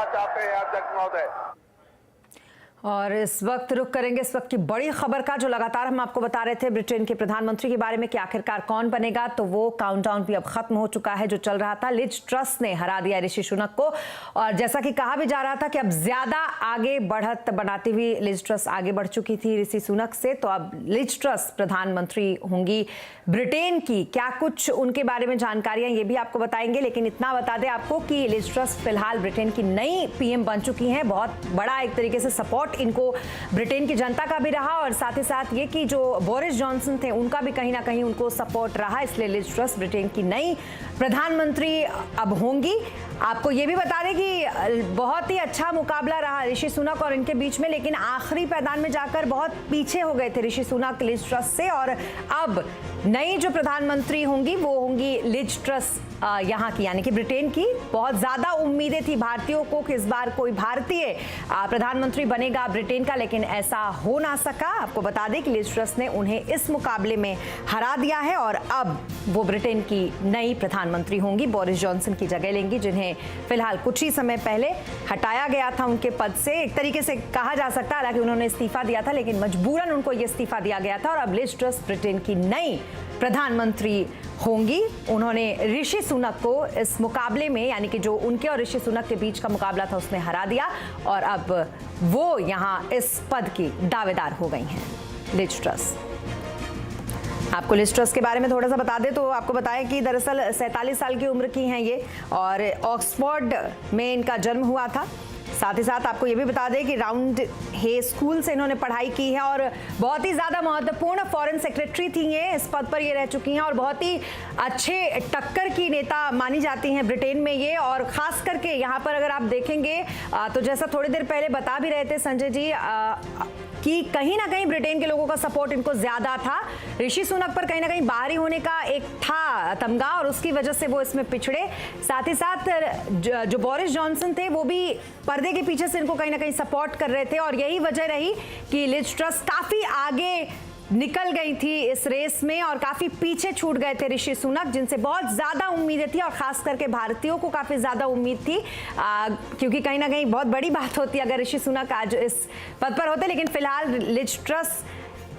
करना चाहते हैं अध्यक्ष महोदय। और इस वक्त रुक करेंगे इस वक्त की बड़ी खबर का, जो लगातार हम आपको बता रहे थे ब्रिटेन के प्रधानमंत्री के बारे में कि आखिरकार कौन बनेगा। तो वो काउंटडाउन भी अब खत्म हो चुका है जो चल रहा था। लिज ट्रस ने हरा दिया ऋषि सुनक को, और जैसा कि कहा भी जा रहा था कि अब ज्यादा आगे बढ़त बनाती हुई लिज ट्रस आगे बढ़ चुकी थी ऋषि सुनक से। तो अब लिज ट्रस प्रधानमंत्री होंगी ब्रिटेन की। क्या कुछ उनके बारे में जानकारियां ये भी आपको बताएंगे, लेकिन इतना बता दें आपको कि लिज ट्रस फिलहाल ब्रिटेन की नई पीएम बन चुकी हैं। बहुत बड़ा एक तरीके से सपोर्ट इनको ब्रिटेन की जनता का भी रहा, और साथ ही साथ ये कि जो बोरिस जॉनसन थे उनका भी कहीं ना कहीं उनको सपोर्ट रहा। इसलिए लिज ट्रस ब्रिटेन की नई प्रधानमंत्री अब होंगी। आपको ये भी बता दें कि बहुत ही अच्छा मुकाबला रहा ऋषि सुनक और इनके बीच में, लेकिन आखिरी मैदान में जाकर बहुत पीछे हो गए थे ऋषि सुनक लिज ट्रस से। और अब नई जो प्रधानमंत्री होंगी वो होंगी लिज ट्रस यहाँ की, यानी कि ब्रिटेन की। बहुत ज्यादा उम्मीदें थी भारतीयों को कि इस बार कोई भारतीय प्रधानमंत्री बनेगा ब्रिटेन का, लेकिन ऐसा हो ना सका। आपको बता दें कि लिज ट्रस ने उन्हें इस मुकाबले में हरा दिया है, और अब वो ब्रिटेन की नई प्रधानमंत्री होंगी। बोरिस जॉनसन की जगह लेंगी, जिन्हें फिलहाल कुछ ही समय पहले हटाया गया था उनके पद से, एक तरीके से कहा जा सकता है। हालांकि उन्होंने इस्तीफा दिया था, लेकिन मजबूरन उनको ये इस्तीफा दिया गया था, और अब लिज ट्रस ब्रिटेन की नई प्रधानमंत्री होंगी। उन्होंने ऋषि सुनक को इस मुकाबले में, यानी कि जो उनके और ऋषि सुनक के बीच का मुकाबला था, उसमें हरा दिया, और अब वो यहाँ इस पद की दावेदार हो गई हैं लिज ट्रस। आपको लिज ट्रस के बारे में थोड़ा सा बता दें तो आपको बताया कि दरअसल 47 साल की उम्र की हैं ये, और ऑक्सफोर्ड में इनका जन्म हुआ था। साथ ही साथ आपको ये भी बता दें कि राउंड हे स्कूल से इन्होंने पढ़ाई की है, और बहुत ही ज़्यादा महत्वपूर्ण फॉरेन सेक्रेटरी थी ये, इस पद पर ये रह चुकी हैं, और बहुत ही अच्छे टक्कर की नेता मानी जाती हैं ब्रिटेन में ये। और ख़ास करके यहाँ पर अगर आप देखेंगे तो जैसा थोड़ी देर पहले बता भी रहे थे संजय जी कि कहीं ना कहीं ब्रिटेन के लोगों का सपोर्ट इनको ज्यादा था। ऋषि सुनक पर कहीं ना कहीं बाहरी होने का एक था तमगा, और उसकी वजह से वो इसमें पिछड़े। साथ ही साथ जो बोरिस जॉनसन थे वो भी पर्दे के पीछे से इनको कहीं ना कहीं सपोर्ट कर रहे थे, और यही वजह रही कि लिज ट्रस काफी आगे निकल गई थी इस रेस में, और काफी पीछे छूट गए थे ऋषि सुनक, जिनसे बहुत ज्यादा उम्मीदें थी, और खास करके भारतीयों को काफी ज्यादा उम्मीद थी, क्योंकि कहीं ना कहीं बहुत बड़ी बात होती है अगर ऋषि सुनक आज इस पद पर होते। लेकिन फिलहाल लिज ट्रस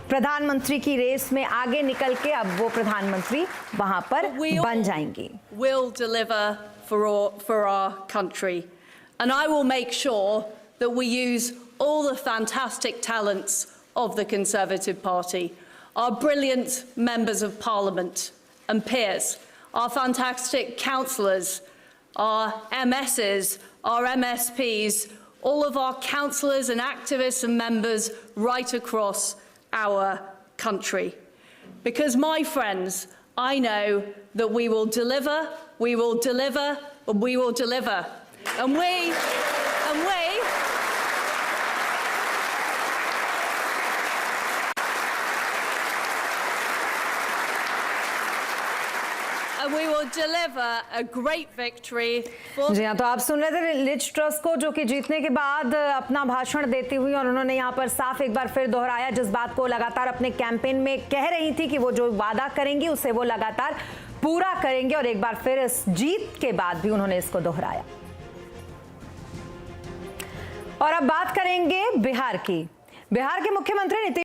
प्रधानमंत्री की रेस में आगे निकल के अब वो प्रधानमंत्री वहां पर बन जाएंगी। Will deliver for our country, and I will make sure that we use all the fantastic talents of the Conservative Party, our brilliant members of Parliament and peers, our fantastic councillors, our MSs, our MSPs, all of our councillors and activists and members right across our country. Because, my friends, I know that we will deliver, we will deliver, and we will deliver. And we will deliver a great victory for... जी हाँ, तो आप सुन रहे थे Liz truss को, जो कि जीतने के बाद अपना भाषण देती हुई, और उन्होंने यहाँ पर साफ एक बार फिर दोहराया जिस बात को लगातार अपने कैंपेन में कह रही थी कि वो जो वादा करेंगी उसे वो लगातार पूरा करेंगे, और एक बार फिर इस जीत के बाद भी उन्होंने इसको दोहराया। और अब बात करेंगे बिहार की। बिहार के मुख्यमंत्री नीतीश